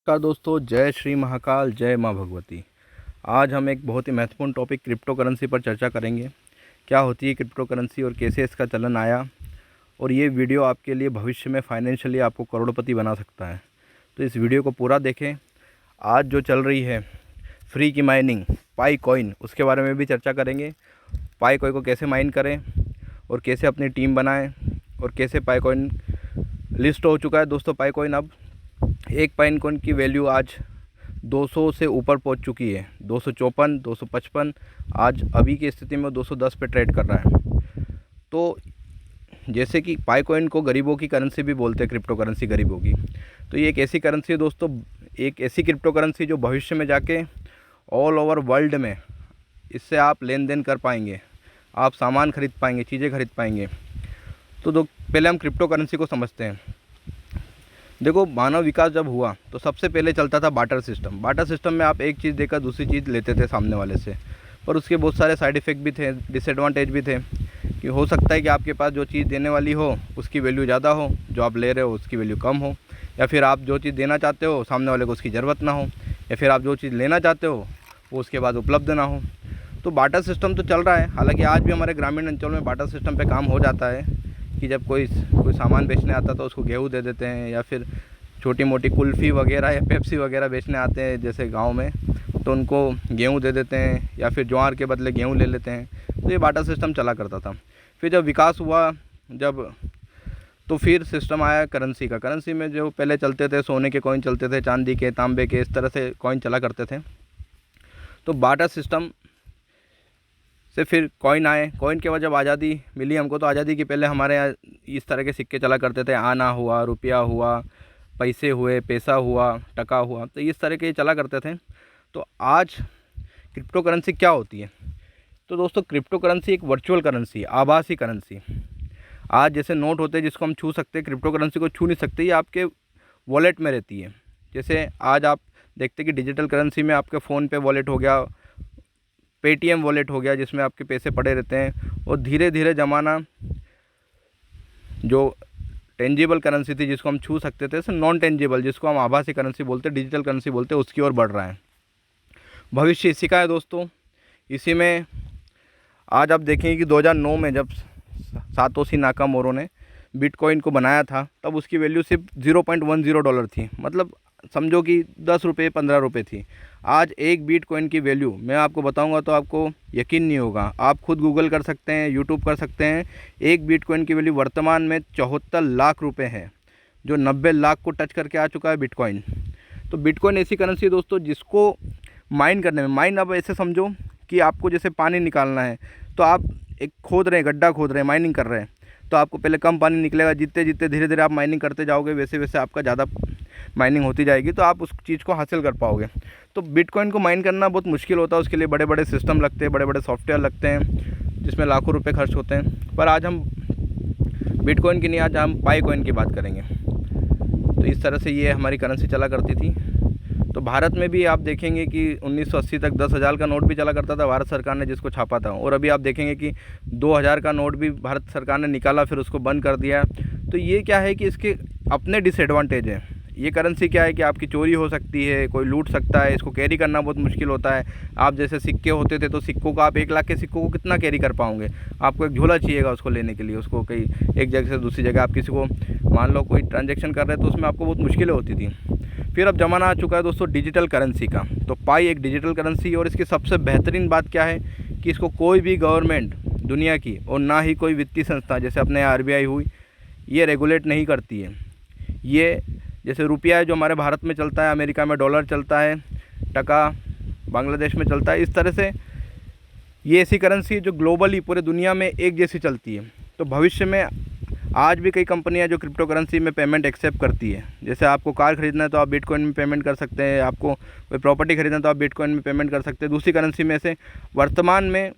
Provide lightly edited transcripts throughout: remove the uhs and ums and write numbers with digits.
नमस्कार दोस्तों, जय श्री महाकाल, जय माँ भगवती। आज हम एक बहुत ही महत्वपूर्ण टॉपिक क्रिप्टो करेंसी पर चर्चा करेंगे। क्या होती है क्रिप्टो करेंसी और कैसे इसका चलन आया, और ये वीडियो आपके लिए भविष्य में फाइनेंशियली आपको करोड़पति बना सकता है। तो इस वीडियो को पूरा देखें। आज जो चल रही है फ्री की माइनिंग पाई कॉइन, उसके बारे में भी चर्चा करेंगे। पाई कॉइन को कैसे माइन करें और कैसे अपनी टीम बनाएं, और कैसे पाई कॉइन लिस्ट हो चुका है। दोस्तों, पाई कॉइन अब एक पाइन कॉइन की वैल्यू आज 200 से ऊपर पहुंच चुकी है। 254, 255, आज अभी की स्थिति में 210 पे ट्रेड कर रहा है। तो जैसे कि पाई कॉइन को गरीबों की करेंसी भी बोलते हैं, क्रिप्टो करेंसी गरीबों की। तो ये एक ऐसी करेंसी है दोस्तों, एक ऐसी क्रिप्टो करेंसी जो भविष्य में जाके ऑल ओवर वर्ल्ड में इससे आप लेन देन कर पाएंगे, आप सामान खरीद पाएंगे, चीज़ें खरीद पाएंगे। तो पहले हम क्रिप्टो करेंसी को समझते हैं। देखो, मानव विकास जब हुआ तो सबसे पहले चलता था बार्टर सिस्टम। बार्टर सिस्टम में आप एक चीज़ देकर दूसरी चीज़ लेते थे सामने वाले से, पर उसके बहुत सारे साइड इफ़ेक्ट भी थे, डिसएडवांटेज भी थे। कि हो सकता है कि आपके पास जो चीज़ देने वाली हो उसकी वैल्यू ज़्यादा हो, जो आप ले रहे हो उसकी वैल्यू कम हो, या फिर आप जो चीज़ देना चाहते हो सामने वाले को उसकी ज़रूरत ना हो, या फिर आप जो चीज़ लेना चाहते हो वो उसके बाद उपलब्ध ना हो। तो बार्टर सिस्टम तो चल रहा है। हालाँकि आज भी हमारे ग्रामीण अंचल में बार्टर सिस्टम पर काम हो जाता है कि जब कोई सामान बेचने आता तो उसको गेहूँ दे देते हैं, या फिर छोटी मोटी कुल्फ़ी वगैरह या पेप्सी वगैरह बेचने आते हैं जैसे गांव में, तो उनको गेहूँ दे देते हैं, या फिर ज्वार के बदले गेहूँ ले लेते हैं। तो ये बार्टर सिस्टम चला करता था। फिर जब विकास हुआ, तो फिर सिस्टम आया करेंसी का। करेंसी में जो पहले चलते थे सोने के कॉइन चलते थे, चांदी के, तांबे के, इस तरह से कॉइन चला करते थे। तो बार्टर सिस्टम से फिर कॉइन आए। कॉइन के बाद जब आज़ादी मिली हमको, तो आज़ादी के पहले हमारे यहाँ इस तरह के सिक्के चला करते थे। आना हुआ, रुपया हुआ, पैसे हुए, पैसा हुआ, टका हुआ, तो इस तरह के चला करते थे। तो आज क्रिप्टो करेंसी क्या होती है? तो दोस्तों, क्रिप्टो करेंसी एक वर्चुअल करेंसी, आभासी करेंसी। आज जैसे नोट होते हैं जिसको हम छू सकते हैं, क्रिप्टो करेंसी को छू नहीं सकते, ये आपके वॉलेट में रहती है। जैसे आज आप देखते हैं कि डिजिटल करेंसी में आपके फ़ोन पे वॉलेट हो गया, पेटीएम वॉलेट हो गया, जिसमें आपके पैसे पड़े रहते हैं। और धीरे धीरे ज़माना जो टेंजिबल करेंसी थी जिसको हम छू सकते थे, नॉन टेंजिबल जिसको हम आभासी करेंसी बोलते हैं, डिजिटल करेंसी बोलते हैं, उसकी ओर बढ़ रहा है। भविष्य इसी का है दोस्तों। इसी में आज आप देखेंगे कि 2009 में जब सातोशी नाकामोरो ने बिटकॉइन को बनाया था, तब उसकी वैल्यू सिर्फ $0.10 थी। मतलब समझो कि 10 रुपये, 15 रुपये थी। आज एक बिटकॉइन की वैल्यू मैं आपको बताऊंगा तो आपको यकीन नहीं होगा। आप खुद गूगल कर सकते हैं, यूट्यूब कर सकते हैं। एक बिटकॉइन की वैल्यू वर्तमान में 74 लाख रुपए है, जो 90 लाख को टच करके आ चुका है बिटकॉइन। तो बिटकॉइन ऐसी करेंसी है दोस्तों जिसको माइन करने में, माइन अब ऐसे समझो कि आपको जैसे पानी निकालना है, तो आप एक खोद रहे हैं, गड्ढा खोद रहे हैं, माइनिंग कर रहे हैं, तो आपको पहले कम पानी निकलेगा। जितने जितने धीरे धीरे आप माइनिंग करते जाओगे, वैसे वैसे आपका ज़्यादा माइनिंग होती जाएगी, तो आप उस चीज़ को हासिल कर पाओगे। तो बिटकॉइन को माइन करना बहुत मुश्किल होता है, उसके लिए बड़े बड़े सिस्टम लगते हैं, बड़े बड़े सॉफ्टवेयर लगते हैं, जिसमें लाखों रुपए खर्च होते हैं। पर आज हम बिटकॉइन की नहीं, आज हम पाई कॉइन की बात करेंगे। तो इस तरह से ये हमारी करेंसी चला करती थी। तो भारत में भी आप देखेंगे कि 1980 तक 10,000 का नोट भी चला करता था, भारत सरकार ने जिसको छापा था। और अभी आप देखेंगे कि 2000 का नोट भी भारत सरकार ने निकाला, फिर उसको बंद कर दिया। तो ये क्या है कि इसके अपने डिसएडवांटेज हैं। ये करेंसी क्या है कि आपकी चोरी हो सकती है, कोई लूट सकता है, इसको कैरी करना बहुत मुश्किल होता है। आप जैसे सिक्के होते थे, तो सिक्कों का आप 1 लाख के सिक्कों को कितना कैरी कर पाओगे? आपको एक झोला चाहिएगा उसको लेने के लिए, उसको कहीं एक जगह से दूसरी जगह आप किसी को, मान लो कोई ट्रांजेक्शन कर रहे हैं, तो उसमें आपको बहुत मुश्किलें होती थी। फिर अब ज़माना आ चुका है दोस्तों डिजिटल करेंसी का। तो पाई एक डिजिटल करेंसी, और इसकी सबसे बेहतरीन बात क्या है कि इसको कोई भी गवर्नमेंट दुनिया की, और ना ही कोई वित्तीय संस्था जैसे अपने आरबीआई हुई, ये रेगुलेट नहीं करती है। ये जैसे रुपया है जो हमारे भारत में चलता है, अमेरिका में डॉलर चलता है, टका बांग्लादेश में चलता है, इस तरह से ये ऐसी करेंसी है जो ग्लोबली पूरे दुनिया में एक जैसी चलती है। तो भविष्य में आज भी कई कंपनियां जो क्रिप्टो करेंसी में पेमेंट एक्सेप्ट करती है। जैसे आपको कार खरीदना है तो आप बिटकॉइन में पेमेंट कर सकते हैं, आपको कोई प्रॉपर्टी खरीदना है तो आप बिटकॉइन में पेमेंट कर सकते हैं। दूसरी करेंसी में से वर्तमान में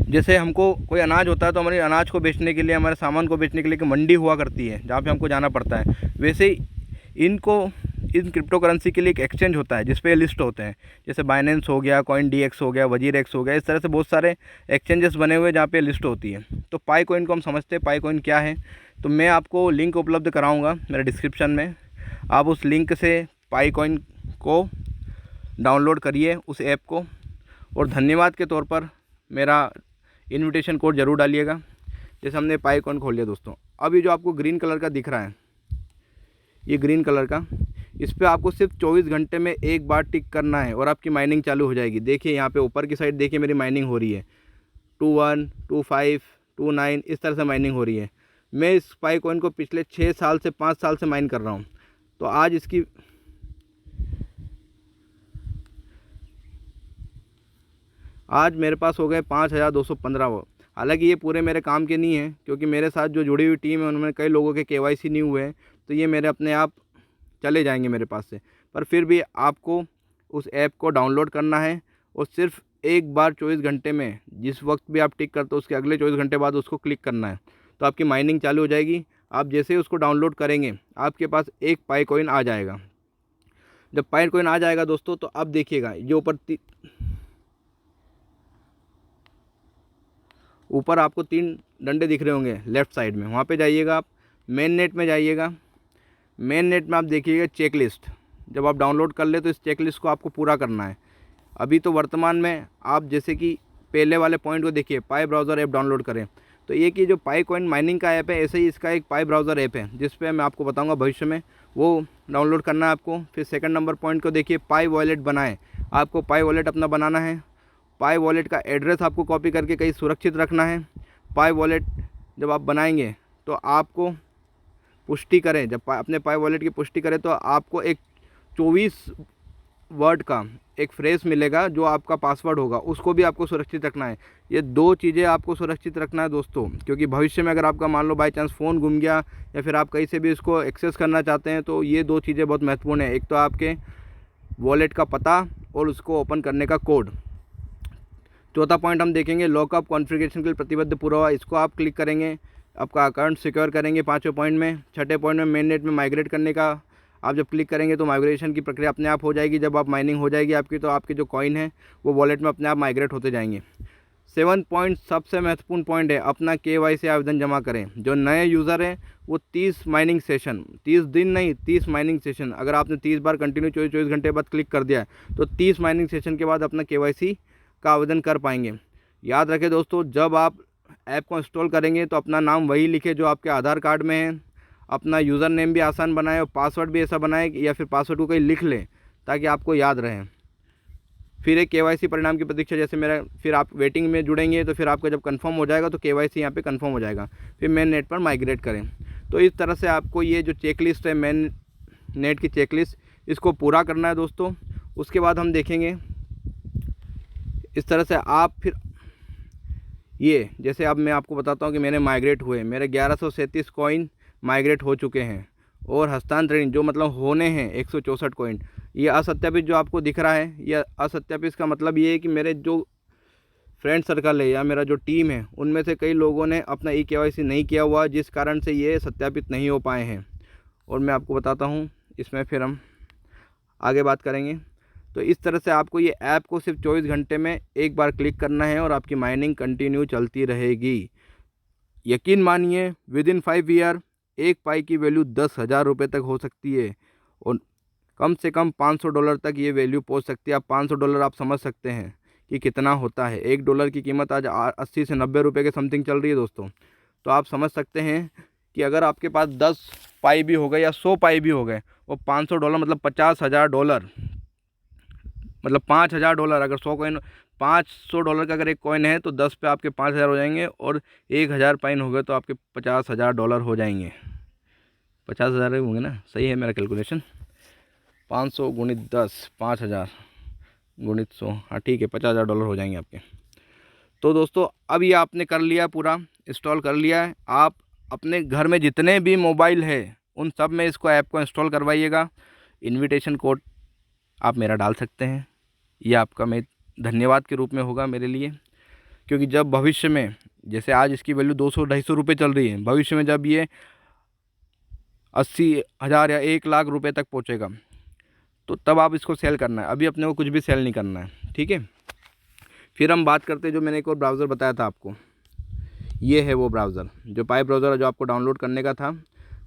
जैसे हमको कोई अनाज होता है, तो हमारे अनाज को बेचने के लिए, हमारे सामान को बेचने के लिए एक मंडी हुआ करती है जहाँ पे हमको जाना पड़ता है। वैसे ही इन क्रिप्टो करेंसी के लिए एक एक्सचेंज होता है जिस पे लिस्ट होते हैं, जैसे बाइनेंस हो गया, कॉइन डीएक्स हो गया, वजीर एक्स हो गया, इस तरह से बहुत सारे एक्सचेंजेस बने हुए हैं जहाँ पे लिस्ट होती है। तो पाई कॉइन को हम समझते हैं, पाई कॉइन क्या है। तो मैं आपको लिंक उपलब्ध कराऊँगा मेरे डिस्क्रिप्शन में, आप उस लिंक से पाई कॉइन को डाउनलोड करिए उस ऐप को, और धन्यवाद के तौर पर मेरा इनविटेशन कोड ज़रूर डालिएगा। जैसे हमने पाई कॉइन खोल लिया दोस्तों, अब ये जो आपको ग्रीन कलर का दिख रहा है, ये ग्रीन कलर का, इस पर आपको सिर्फ 24 घंटे में एक बार टिक करना है और आपकी माइनिंग चालू हो जाएगी। देखिए यहाँ पे ऊपर की साइड देखिए मेरी माइनिंग हो रही है 21, 25, 29 इस तरह से माइनिंग हो रही है। मैं इस पाई कॉइन को पिछले 6 साल से 5 साल से माइन कर रहा हूँ। तो आज इसकी आज मेरे पास हो गए 5215। हालांकि ये पूरे मेरे काम के नहीं हैं, क्योंकि मेरे साथ जो जुड़ी हुई टीम है उनमें कई लोगों के KYC नहीं हुए हैं, तो ये मेरे अपने आप चले जाएंगे मेरे पास से। पर फिर भी आपको उस ऐप को डाउनलोड करना है और सिर्फ एक बार 24 घंटे में, जिस वक्त भी आप टिक करते हो उसके अगले 24 घंटे बाद उसको क्लिक करना है, तो आपकी माइनिंग चालू हो जाएगी। आप जैसे ही उसको डाउनलोड करेंगे आपके पास एक पाई कॉइन आ जाएगा। जब पाई कॉइन आ जाएगा दोस्तों, तो अब देखिएगा ये ऊपर आपको 3 डंडे दिख रहे होंगे लेफ़्ट साइड में, वहाँ पे जाइएगा आप, मेन नेट में जाइएगा। मेन नेट में आप देखिएगा चेक लिस्ट, जब आप डाउनलोड कर ले तो इस चेक लिस्ट को आपको पूरा करना है। अभी तो वर्तमान में आप जैसे कि पहले वाले पॉइंट को देखिए, पाई ब्राउज़र ऐप डाउनलोड करें, तो ये कि जो पाई कॉइन माइनिंग का ऐप है, ऐसे ही इसका एक पाई ब्राउज़र ऐप है जिस पे मैं आपको बताऊंगा भविष्य में, वो डाउनलोड करना है आपको। फिर सेकंड नंबर पॉइंट को देखिए, पाई वॉलेट बनाएं। आपको पाई वॉलेट अपना बनाना है। पाई वॉलेट का एड्रेस आपको कॉपी करके कहीं सुरक्षित रखना है। पाई वॉलेट जब आप बनाएंगे तो आपको पुष्टि करें, जब अपने पाई वॉलेट की पुष्टि करें तो आपको एक 24 वर्ड का एक फ्रेज मिलेगा जो आपका पासवर्ड होगा, उसको भी आपको सुरक्षित रखना है। ये 2 चीज़ें आपको सुरक्षित रखना है दोस्तों, क्योंकि भविष्य में अगर आपका मान लो बाई चांस फ़ोन गुम गया या फिर आप कहीं से भी इसको एक्सेस करना चाहते हैं, तो ये 2 चीज़ें बहुत महत्वपूर्ण है। एक तो आपके वॉलेट का पता और उसको ओपन करने का कोड। चौथा पॉइंट हम देखेंगे, लॉकअप कॉन्फ़िगरेशन के लिए प्रतिबद्ध पुरावा, इसको आप क्लिक करेंगे, आपका अकाउंट सिक्योर करेंगे 5वें पॉइंट में। 6ठे पॉइंट में मेन नेट में माइग्रेट करने का आप जब क्लिक करेंगे तो माइग्रेशन की प्रक्रिया अपने आप हो जाएगी। जब आप माइनिंग हो जाएगी आपकी, तो आपके जो कॉइन है वो वॉलेट में अपने आप माइग्रेट होते जाएंगे। 7 पॉइंट सबसे महत्वपूर्ण पॉइंट है, अपना KYC आवेदन जमा करें। जो नए यूज़र हैं वो 30 माइनिंग सेशन, 30 दिन नहीं 30 माइनिंग सेशन, अगर आपने 30 बार कंटिन्यू 24 घंटे बाद क्लिक कर दिया है तो 30 माइनिंग सेशन के बाद अपना KYC का आवेदन कर पाएंगे। याद रखें दोस्तों, जब आप ऐप को इंस्टॉल करेंगे तो अपना नाम वही लिखें जो आपके आधार कार्ड में है। अपना यूज़र नेम भी आसान बनाएं और पासवर्ड भी ऐसा बनाएं, या फिर पासवर्ड को कहीं लिख लें ताकि आपको याद रहे। फिर एक KYC परिणाम की प्रतीक्षा, जैसे मेरा, फिर आप वेटिंग में जुड़ेंगे तो फिर आपका जब कंफर्म हो जाएगा तो KYC यहाँ पे कंफर्म हो जाएगा। फिर मेन नेट पर माइग्रेट करें। तो इस तरह से आपको ये जो चेकलिस्ट है, मेन नेट की चेकलिस्ट, इसको पूरा करना है दोस्तों। उसके बाद हम देखेंगे इस तरह से आप फिर ये, जैसे अब मैं आपको बताता हूँ कि मैंने माइग्रेट हुए, मेरे 1137 कॉइन माइग्रेट हो चुके हैं और हस्तांतरण जो मतलब होने हैं 164 कॉइन। ये असत्यापित जो आपको दिख रहा है, यह असत्यापित का मतलब ये है कि मेरे जो फ्रेंड सर्कल है या मेरा जो टीम है उनमें से कई लोगों ने अपना KYC नहीं किया हुआ, जिस कारण से ये सत्यापित नहीं हो पाए हैं। और मैं आपको बताता हूँ, इसमें फिर हम आगे बात करेंगे। तो इस तरह से आपको ये ऐप को सिर्फ 24 घंटे में एक बार क्लिक करना है और आपकी माइनिंग कंटिन्यू चलती रहेगी। यकीन मानिए, विद इन 5 ईयर एक पाई की वैल्यू 10,000 रुपये तक हो सकती है और कम से कम $500 तक ये वैल्यू पहुंच सकती है। आप $500 आप समझ सकते हैं कि कितना होता है। $1 की कीमत आज 80 से 90 रुपये के समथिंग चल रही है दोस्तों। तो आप समझ सकते हैं कि अगर आपके पास 10 पाई भी हो गए या 100 पाई भी हो गए और $500 मतलब $50,000, मतलब $5,000। अगर 100 कॉइन $500 का अगर एक कॉइन है तो 10 पे आपके 5,000 हो जाएंगे, और 1,000 कॉइन हो गए तो आपके $50,000 हो जाएंगे। 50,000 होंगे ना, सही है मेरा कैलकुलेशन। 500 गुणित 10, 5,000 गुणित 100, हाँ ठीक है, $50,000 हो जाएंगे आपके। तो दोस्तों अब ये आपने कर लिया, पूरा इंस्टॉल कर लिया है। आप अपने घर में जितने भी मोबाइल है उन सब में इसको ऐप को इंस्टॉल करवाइएगा। इन्विटेशन कोड आप मेरा डाल सकते हैं, ये आपका मैं धन्यवाद के रूप में होगा मेरे लिए, क्योंकि जब भविष्य में, जैसे आज इसकी वैल्यू 200-250 रुपये चल रही है, भविष्य में जब ये 80,000 या 1,00,000 रुपये तक पहुंचेगा तो तब आप इसको सेल करना है। अभी अपने को कुछ भी सेल नहीं करना है, ठीक है। फिर हम बात करते हैं, जो मैंने एक और ब्राउज़र बताया था आपको, ये है वो ब्राउज़र, जो पाई ब्राउज़र जो आपको डाउनलोड करने का था,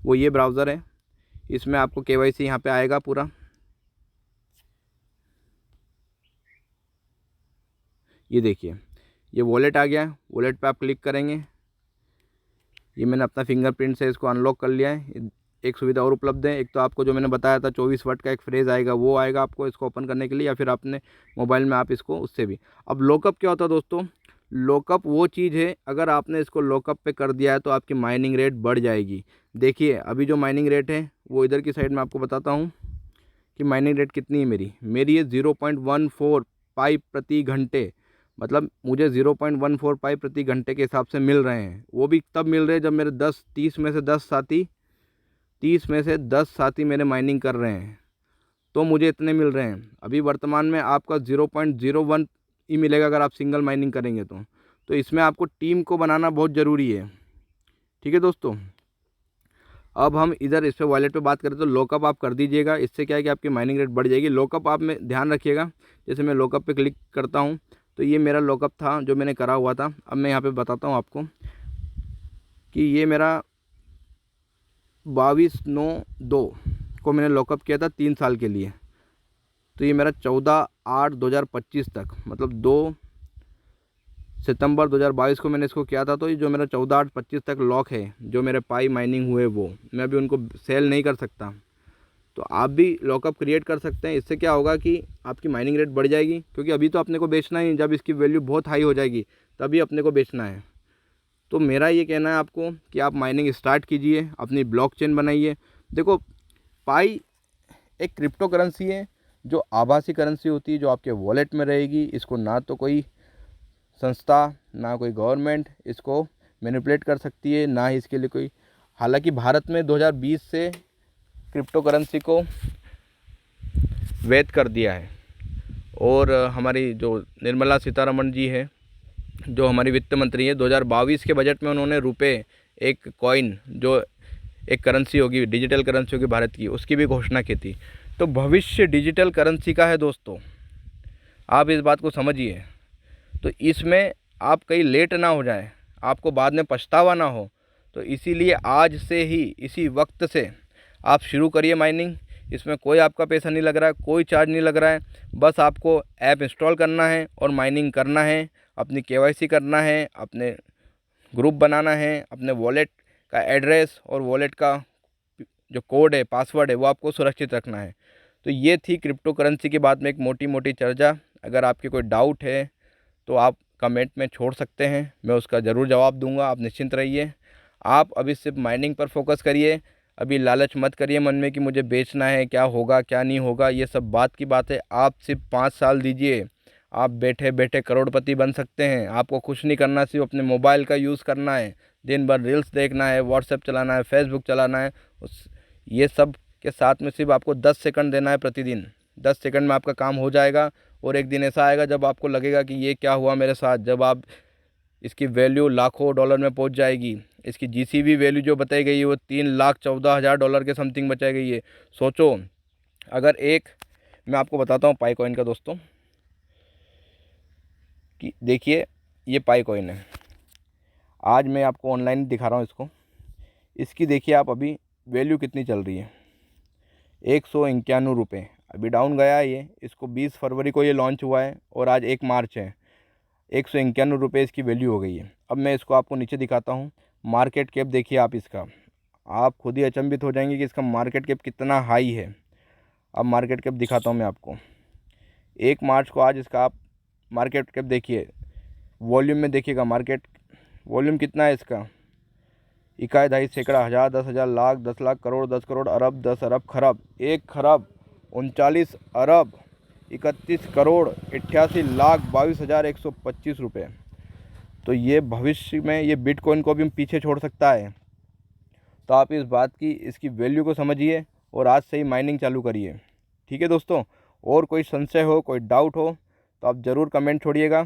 वो ये ब्राउज़र है। इसमें आपको KYC यहाँ पे आएगा पूरा, ये देखिए, ये वॉलेट आ गया है। वॉलेट पे आप क्लिक करेंगे। ये मैंने अपना फिंगरप्रिंट से इसको अनलॉक कर लिया है। एक सुविधा और उपलब्ध है, एक तो आपको जो मैंने बताया था 24 वाट का एक फ्रेज़ आएगा, वो आएगा आपको इसको ओपन करने के लिए, या फिर अपने मोबाइल में आप इसको उससे भी। अब लॉकअप क्या होता है दोस्तों? लॉकअप वो चीज़ है, अगर आपने इसको लॉकअप पे कर दिया है तो आपकी माइनिंग रेट बढ़ जाएगी। देखिए अभी जो माइनिंग रेट है वो इधर की साइड में आपको बताता हूँ कि माइनिंग रेट कितनी है मेरी है 0.14 पाइप प्रति घंटे। मतलब मुझे 0.14 पाइप प्रति घंटे के हिसाब से मिल रहे हैं। वो भी तब मिल रहे हैं जब मेरे 30 में से 10 साथी मेरे माइनिंग कर रहे हैं, तो मुझे इतने मिल रहे हैं। अभी वर्तमान में आपका 0.01 ही मिलेगा अगर आप सिंगल माइनिंग करेंगे तो इसमें आपको टीम को बनाना बहुत ज़रूरी है। ठीक है दोस्तों, अब हम इधर इस पे वॉलेट पे बात करें तो लॉकअप आप कर दीजिएगा। इससे क्या है कि आपकी माइनिंग रेट बढ़ जाएगी। लॉकअप आप में ध्यान रखिएगा, जैसे मैं लॉकअप पे क्लिक करता हूँ तो ये मेरा लॉकअप था जो मैंने करा हुआ था। अब मैं यहाँ पे बताता हूँ आपको कि ये मेरा 22/9/2 को मैंने लॉकअप किया था 3 साल के लिए। तो ये मेरा 14/8/2025 तक, मतलब 2 सितंबर 2022 को मैंने इसको किया था। तो ये जो मेरा 14/8/25 तक लॉक है, जो मेरे पाई माइनिंग हुए वो मैं अभी उनको सेल नहीं कर सकता। तो आप भी लॉकअप क्रिएट कर सकते हैं। इससे क्या होगा कि आपकी माइनिंग रेट बढ़ जाएगी, क्योंकि अभी तो अपने को बेचना ही, जब इसकी वैल्यू बहुत हाई हो जाएगी तभी अपने को बेचना है। तो मेरा ये कहना है आपको कि आप माइनिंग स्टार्ट कीजिए, अपनी ब्लॉकचेन बनाइए। देखो, पाई एक क्रिप्टो करेंसी है जो आभासी करेंसी होती है, जो आपके वॉलेट में रहेगी। इसको ना तो कोई संस्था, ना कोई गवर्नमेंट इसको मैनिपुलेट कर सकती है, ना ही इसके लिए कोई। हालांकि भारत में 2020 से क्रिप्टो करेंसी को वैध कर दिया है, और हमारी जो निर्मला सीतारमण जी है, जो हमारी वित्त मंत्री है, 2022 के बजट में उन्होंने रुपए, एक कॉइन जो एक करेंसी होगी, डिजिटल करेंसी होगी भारत की, उसकी भी घोषणा की थी। तो भविष्य डिजिटल करेंसी का है दोस्तों, आप इस बात को समझिए। तो इसमें आप कहीं लेट ना हो जाए, आपको बाद में पछतावा ना हो। तो इसीलिए आज से ही, इसी वक्त से आप शुरू करिए माइनिंग। इसमें कोई आपका पैसा नहीं लग रहा है, कोई चार्ज नहीं लग रहा है। बस आपको ऐप इंस्टॉल करना है और माइनिंग करना है, अपनी केवाईसी करना है, अपने ग्रुप बनाना है, अपने वॉलेट का एड्रेस और वॉलेट का जो कोड है, पासवर्ड है, वो आपको सुरक्षित रखना है। तो ये थी क्रिप्टो करेंसी के बाद में एक मोटी मोटी चर्चा। अगर आपके कोई डाउट है तो आप कमेंट में छोड़ सकते हैं, मैं उसका ज़रूर जवाब दूंगा। आप निश्चिंत रहिए। आप अभी सिर्फ माइनिंग पर फोकस करिए। अभी लालच मत करिए मन में कि मुझे बेचना है, क्या होगा क्या नहीं होगा, ये सब बात की बात है। आप सिर्फ 5 साल दीजिए, आप बैठे बैठे करोड़पति बन सकते हैं। आपको कुछ नहीं करना, सिर्फ अपने मोबाइल का यूज़ करना है, दिन भर रील्स देखना है, व्हाट्सएप चलाना है, फेसबुक चलाना है। ये सब के साथ में सिर्फ आपको 10 सेकंड देना है प्रतिदिन। 10 सेकंड में आपका काम हो जाएगा। और एक दिन ऐसा आएगा जब आपको लगेगा कि ये क्या हुआ मेरे साथ, जब आप इसकी वैल्यू लाखों डॉलर में पहुंच जाएगी। इसकी जीसीबी वैल्यू जो बताई गई है वो 3,14,000 डॉलर के समथिंग बताई गई है। सोचो, अगर एक, मैं आपको बताता हूँ पाई कॉइन का दोस्तों, कि देखिए ये पाई कॉइन है। आज मैं आपको ऑनलाइन दिखा रहा हूँ इसको। इसकी देखिए आप अभी वैल्यू कितनी चल रही है, 191 रुपये। अभी डाउन गया है ये। इसको 20 फरवरी को ये लॉन्च हुआ है और आज 1 मार्च है। 191 रुपये इसकी वैल्यू हो गई है। अब मैं इसको आपको नीचे दिखाता हूँ। मार्केट कैप देखिए आप इसका, आप खुद ही अचंभित हो जाएंगे कि इसका मार्केट कैप कितना हाई है। अब मार्केट कैप दिखाता हूँ मैं आपको। 1 मार्च को आज इसका आप मार्केट कैप देखिए, वॉल्यूम में देखिएगा मार्केट वॉल्यूम कितना है इसका। इकाई, दहाई, सैकड़ा, हज़ार, 10,000, लाख, 10 लाख, करोड़, 10 करोड़, अरब, 10 अरब, खरब, 1 खरब, 39 अरब, 31 करोड़, 88,22,125 रुपये। तो ये भविष्य में ये बिटकॉइन को भी पीछे छोड़ सकता है। तो आप इस बात की, इसकी वैल्यू को समझिए और आज से ही माइनिंग चालू करिए। ठीक है दोस्तों, और कोई संशय हो, कोई डाउट हो तो आप ज़रूर कमेंट छोड़िएगा।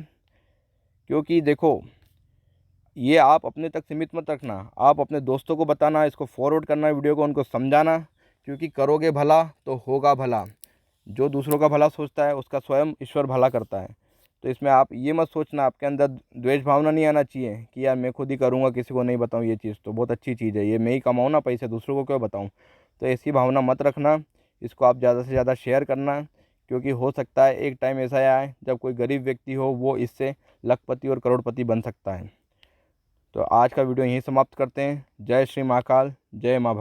क्योंकि देखो, ये आप अपने तक सीमित मत रखना, आप अपने दोस्तों को बताना, इसको फॉरवर्ड करना वीडियो को, उनको समझाना। क्योंकि करोगे भला तो होगा भला। जो दूसरों का भला सोचता है उसका स्वयं ईश्वर भला करता है। तो इसमें आप ये मत सोचना, आपके अंदर द्वेष भावना नहीं आना चाहिए कि यार मैं खुद ही करूँगा, किसी को नहीं बताऊँ। ये चीज़ तो बहुत अच्छी चीज़ है, ये मैं ही कमाऊँ ना पैसे, दूसरों को क्यों बताऊँ। तो ऐसी भावना मत रखना। इसको आप ज़्यादा से ज़्यादा शेयर करना, क्योंकि हो सकता है एक टाइम ऐसा आए जब कोई गरीब व्यक्ति हो वो इससे लखपति और करोड़पति बन सकता है। तो आज का वीडियो यहीं समाप्त करते हैं। जय श्री महाकाल, जय माँ भगवती।